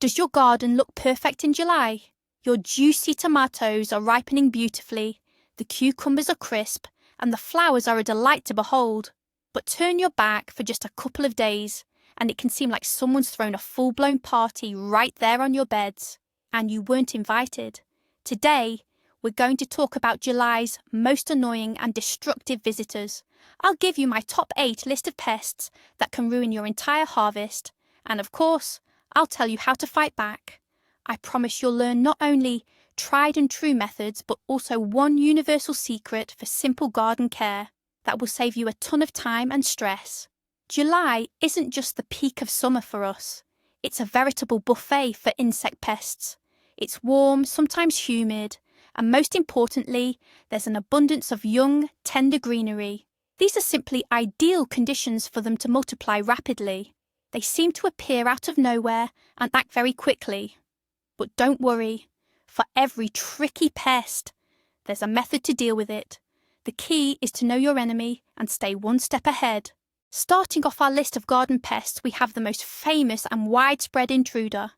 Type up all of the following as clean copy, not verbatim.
Does your garden look perfect in July? Your juicy tomatoes are ripening beautifully, the cucumbers are crisp, and the flowers are a delight to behold. But turn your back for just a couple of days, and it can seem like someone's thrown a full-blown party right there on your beds, and you weren't invited. Today, we're going to talk about July's most annoying and destructive visitors. I'll give you my top 8 list of pests that can ruin your entire harvest, and of course, I'll tell you how to fight back. I promise you'll learn not only tried and true methods, but also one universal secret for simple garden care that will save you a ton of time and stress. July isn't just the peak of summer for us. It's a veritable buffet for insect pests. It's warm, sometimes humid, and most importantly, there's an abundance of young, tender greenery. These are simply ideal conditions for them to multiply rapidly. They seem to appear out of nowhere and act very quickly. But don't worry, for every tricky pest, there's a method to deal with it. The key is to know your enemy and stay one step ahead. Starting off our list of garden pests, we have the most famous and widespread intruder.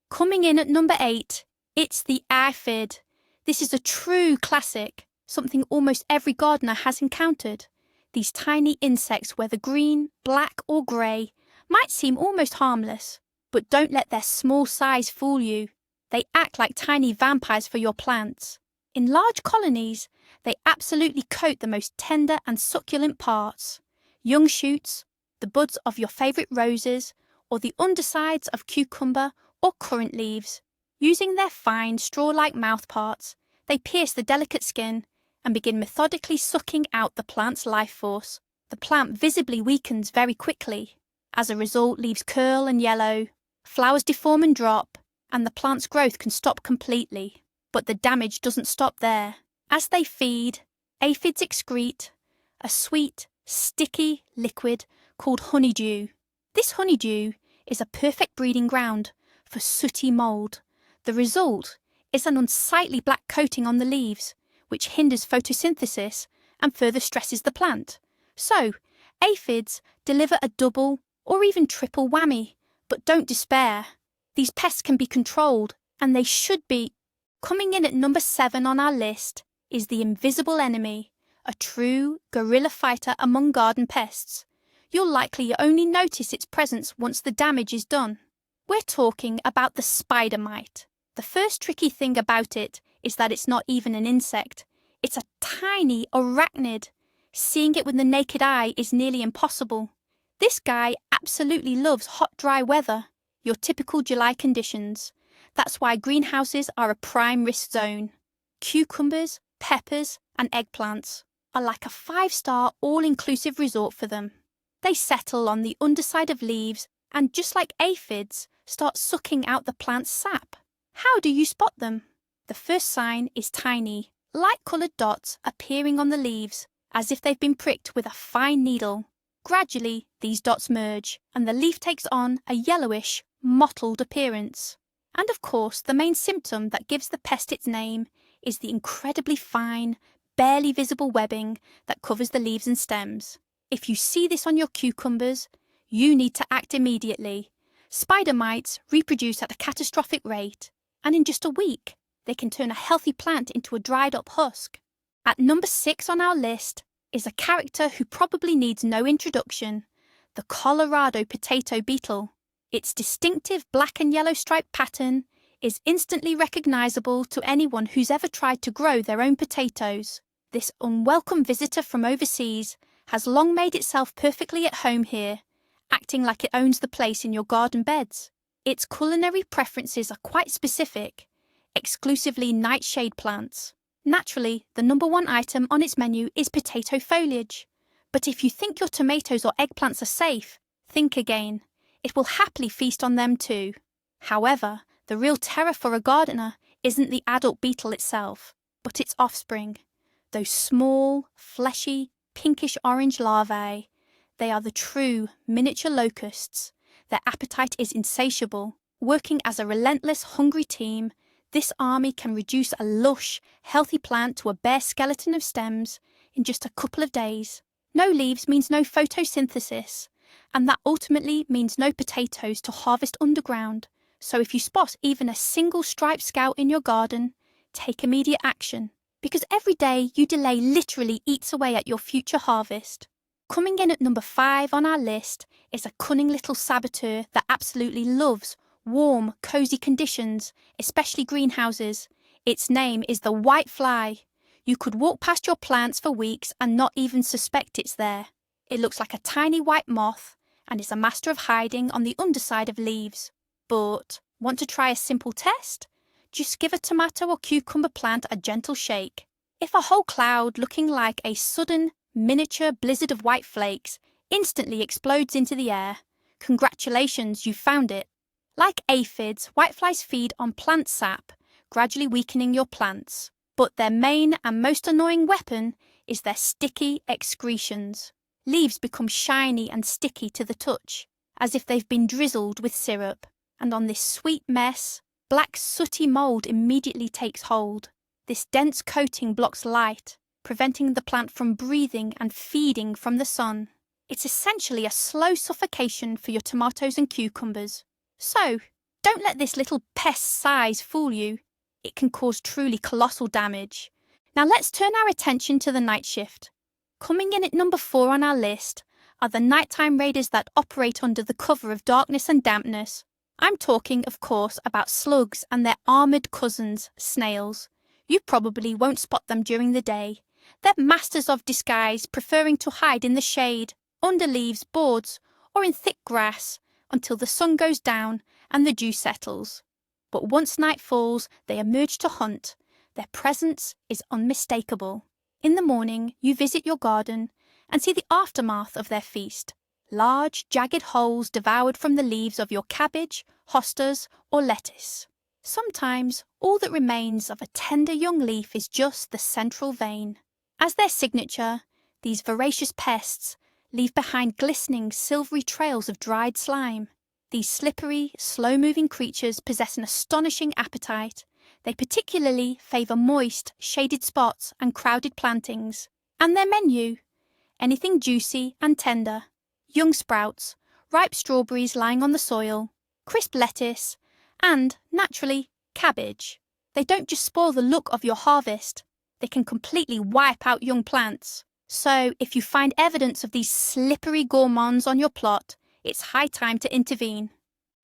Coming in at number 8, it's the aphid. This is a true classic, something almost every gardener has encountered. These tiny insects, whether green, black or grey, might seem almost harmless, but don't let their small size fool you. They act like tiny vampires for your plants. In large colonies, they absolutely coat the most tender and succulent parts. Young shoots, the buds of your favourite roses, or the undersides of cucumber or currant leaves. Using their fine, straw-like mouthparts, they pierce the delicate skin and begin methodically sucking out the plant's life force. The plant visibly weakens very quickly. As a result, leaves curl and yellow, flowers deform and drop, and the plant's growth can stop completely. But the damage doesn't stop there. As they feed, aphids excrete a sweet, sticky liquid called honeydew. This honeydew is a perfect breeding ground for sooty mould. The result is an unsightly black coating on the leaves, which hinders photosynthesis and further stresses the plant. So, aphids deliver a double or even triple whammy, but don't despair. These pests can be controlled, and they should be. Coming in at number 7 on our list is the invisible enemy, a true guerrilla fighter among garden pests. You'll likely only notice its presence once the damage is done. We're talking about the spider mite. The first tricky thing about it is that it's not even an insect. It's a tiny arachnid. Seeing it with the naked eye is nearly impossible. This guy absolutely loves hot, dry weather, your typical July conditions. That's why greenhouses are a prime risk zone. Cucumbers, peppers, and eggplants are like a 5-star all-inclusive resort for them. They settle on the underside of leaves and, just like aphids, start sucking out the plant's sap. How do you spot them? The first sign is tiny, light-coloured dots appearing on the leaves, as if they've been pricked with a fine needle. Gradually, these dots merge, and the leaf takes on a yellowish, mottled appearance. And of course, the main symptom that gives the pest its name is the incredibly fine, barely visible webbing that covers the leaves and stems. If you see this on your cucumbers, you need to act immediately. Spider mites reproduce at a catastrophic rate, and in just a week, they can turn a healthy plant into a dried-up husk. At number 6 on our list is a character who probably needs no introduction, the Colorado potato beetle. Its distinctive black and yellow striped pattern is instantly recognizable to anyone who's ever tried to grow their own potatoes. This unwelcome visitor from overseas has long made itself perfectly at home here, acting like it owns the place in your garden beds. Its culinary preferences are quite specific, exclusively nightshade plants. Naturally, the number 1 item on its menu is potato foliage. But if you think your tomatoes or eggplants are safe, think again. It will happily feast on them too. However, the real terror for a gardener isn't the adult beetle itself, but its offspring. Those small, fleshy, pinkish-orange larvae. They are the true miniature locusts. Their appetite is insatiable. Working as a relentless, hungry team, this army can reduce a lush, healthy plant to a bare skeleton of stems in just a couple of days. No leaves means no photosynthesis, and that ultimately means no potatoes to harvest underground. So if you spot even a single striped scout in your garden, take immediate action, because every day you delay literally eats away at your future harvest. Coming in at number 5 on our list is a cunning little saboteur that absolutely loves warm, cosy conditions, especially greenhouses. Its name is the whitefly. You could walk past your plants for weeks and not even suspect it's there. It looks like a tiny white moth and is a master of hiding on the underside of leaves. But want to try a simple test? Just give a tomato or cucumber plant a gentle shake. If a whole cloud looking like a sudden, miniature blizzard of white flakes instantly explodes into the air, congratulations, you found it. Like aphids, whiteflies feed on plant sap, gradually weakening your plants. But their main and most annoying weapon is their sticky excretions. Leaves become shiny and sticky to the touch, as if they've been drizzled with syrup. And on this sweet mess, black sooty mould immediately takes hold. This dense coating blocks light, preventing the plant from breathing and feeding from the sun. It's essentially a slow suffocation for your tomatoes and cucumbers. So, don't let this little pest's size fool you. It can cause truly colossal damage. Now let's turn our attention to the night shift. Coming in at number 4 on our list are the nighttime raiders that operate under the cover of darkness and dampness. I'm talking, of course, about slugs and their armoured cousins, snails. You probably won't spot them during the day. They're masters of disguise, preferring to hide in the shade, under leaves, boards, or in thick grass until the sun goes down and the dew settles. But once night falls, they emerge to hunt. Their presence is unmistakable. In the morning, you visit your garden and see the aftermath of their feast. Large, jagged holes devoured from the leaves of your cabbage, hostas, or lettuce. Sometimes, all that remains of a tender young leaf is just the central vein. As their signature, these voracious pests leave behind glistening, silvery trails of dried slime. These slippery, slow-moving creatures possess an astonishing appetite. They particularly favour moist, shaded spots and crowded plantings. And their menu? Anything juicy and tender. Young sprouts, ripe strawberries lying on the soil, crisp lettuce, and, naturally, cabbage. They don't just spoil the look of your harvest, they can completely wipe out young plants. So, if you find evidence of these slippery gourmands on your plot, it's high time to intervene.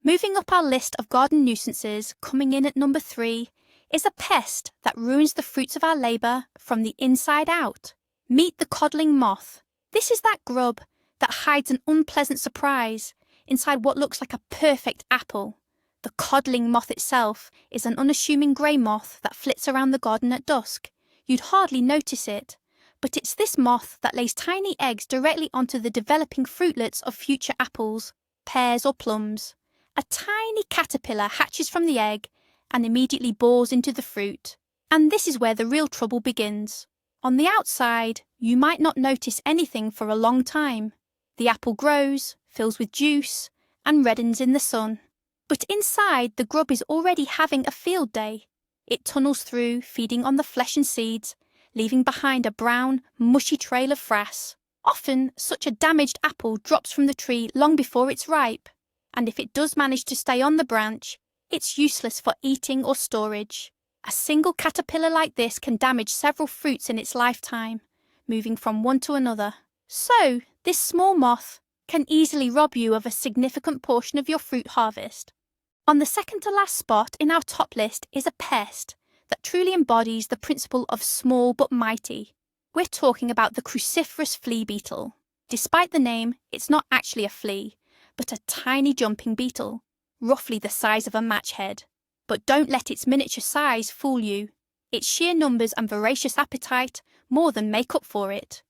Moving up our list of garden nuisances, coming in at number 3, is a pest that ruins the fruits of our labour from the inside out. Meet the codling moth. This is that grub that hides an unpleasant surprise inside what looks like a perfect apple. The codling moth itself is an unassuming grey moth that flits around the garden at dusk. You'd hardly notice it, but it's this moth that lays tiny eggs directly onto the developing fruitlets of future apples, pears or plums. A tiny caterpillar hatches from the egg and immediately bores into the fruit. And this is where the real trouble begins. On the outside, you might not notice anything for a long time. The apple grows, fills with juice, and reddens in the sun. But inside, the grub is already having a field day. It tunnels through, feeding on the flesh and seeds, leaving behind a brown, mushy trail of frass. Often, such a damaged apple drops from the tree long before it's ripe. And if it does manage to stay on the branch, it's useless for eating or storage. A single caterpillar like this can damage several fruits in its lifetime, moving from one to another. So, this small moth can easily rob you of a significant portion of your fruit harvest. On the second to last spot in our top list is a pest that truly embodies the principle of small but mighty. We're talking about the cruciferous flea beetle. Despite the name, it's not actually a flea, but a tiny jumping beetle, roughly the size of a match head. But don't let its miniature size fool you. Its sheer numbers and voracious appetite more than make up for it.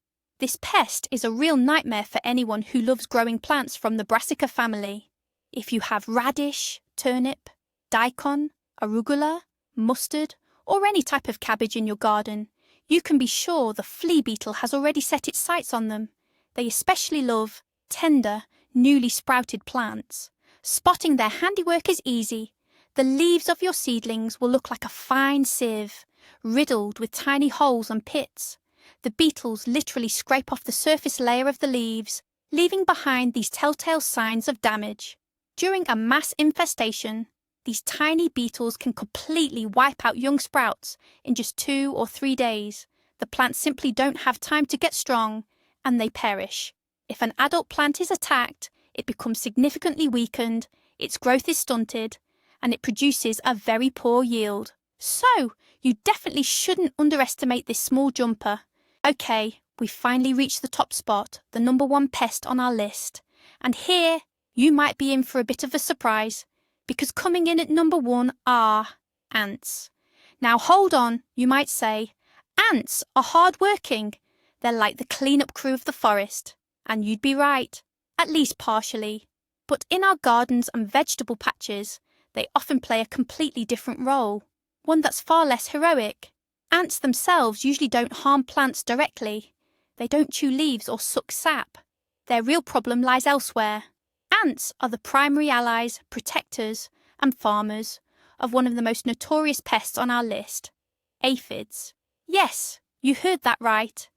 This pest is a real nightmare for anyone who loves growing plants from the brassica family. If you have radish, turnip, daikon, arugula, mustard, or any type of cabbage in your garden, you can be sure the flea beetle has already set its sights on them. They especially love tender, newly sprouted plants. Spotting their handiwork is easy. The leaves of your seedlings will look like a fine sieve, riddled with tiny holes and pits. The beetles literally scrape off the surface layer of the leaves, leaving behind these telltale signs of damage. During a mass infestation, These tiny beetles can completely wipe out young sprouts in just 2 or 3 days. The plants simply don't have time to get strong, and they perish. If an adult plant is attacked, it becomes significantly weakened, its growth is stunted, and it produces a very poor yield. So, you definitely shouldn't underestimate this small jumper. Okay, we've finally reached the top spot, the number 1 pest on our list. And here, you might be in for a bit of a surprise, because coming in at number 1 are ants. Now hold on, you might say, ants are hard-working. They're like the clean-up crew of the forest. And you'd be right, at least partially. But in our gardens and vegetable patches, they often play a completely different role, one that's far less heroic. Ants themselves usually don't harm plants directly. They don't chew leaves or suck sap. Their real problem lies elsewhere. Ants are the primary allies, protectors, and farmers of one of the most notorious pests on our list, aphids. Yes, you heard that right.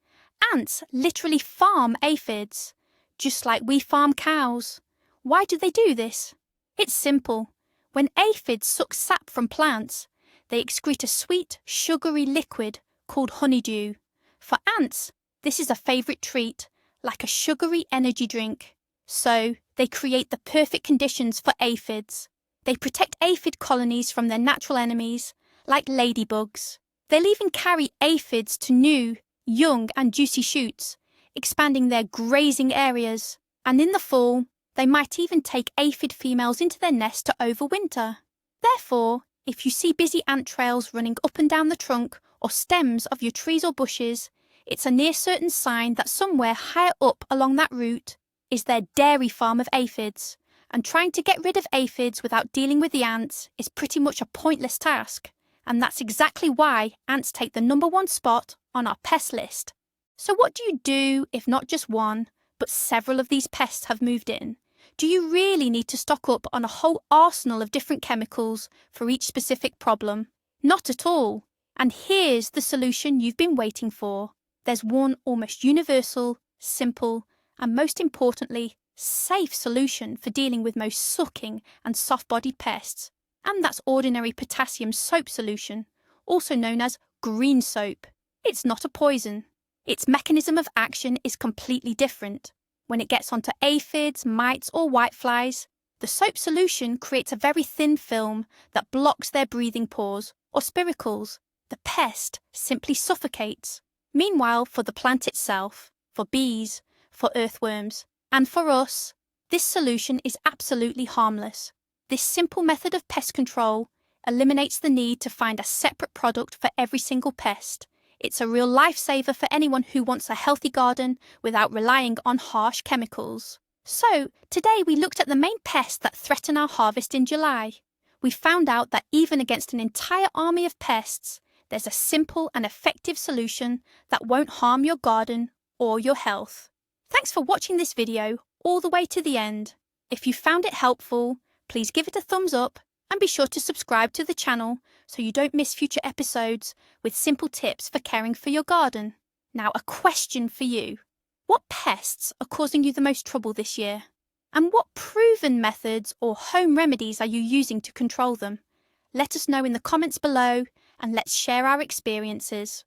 Ants literally farm aphids, just like we farm cows. Why do they do this? It's simple. When aphids suck sap from plants, they excrete a sweet, sugary liquid called honeydew. For ants, this is a favourite treat, like a sugary energy drink. So, they create the perfect conditions for aphids. They protect aphid colonies from their natural enemies, like ladybugs. They'll even carry aphids to new, young and juicy shoots, expanding their grazing areas. And in the fall, they might even take aphid females into their nest to overwinter. Therefore, if you see busy ant trails running up and down the trunk or stems of your trees or bushes, it's a near certain sign that somewhere higher up along that route is their dairy farm of aphids, and trying to get rid of aphids without dealing with the ants is pretty much a pointless task, and that's exactly why ants take the number 1 spot on our pest list. So what do you do if not just one, but several of these pests have moved in? Do you really need to stock up on a whole arsenal of different chemicals for each specific problem? Not at all. And here's the solution you've been waiting for. There's one almost universal, simple, and most importantly, safe solution for dealing with most sucking and soft-bodied pests, and that's ordinary potassium soap solution, also known as green soap. It's not a poison. Its mechanism of action is completely different. When it gets onto aphids, mites or whiteflies, the soap solution creates a very thin film that blocks their breathing pores or spiracles. The pest simply suffocates. Meanwhile, for the plant itself, for bees, for earthworms, and for us, this solution is absolutely harmless. This simple method of pest control eliminates the need to find a separate product for every single pest. It's a real lifesaver for anyone who wants a healthy garden without relying on harsh chemicals. So, today we looked at the main pests that threaten our harvest in July. We found out that even against an entire army of pests, there's a simple and effective solution that won't harm your garden or your health. Thanks for watching this video all the way to the end. If you found it helpful, please give it a thumbs up and be sure to subscribe to the channel so you don't miss future episodes with simple tips for caring for your garden. Now, a question for you. What pests are causing you the most trouble this year? And what proven methods or home remedies are you using to control them? Let us know in the comments below and let's share our experiences.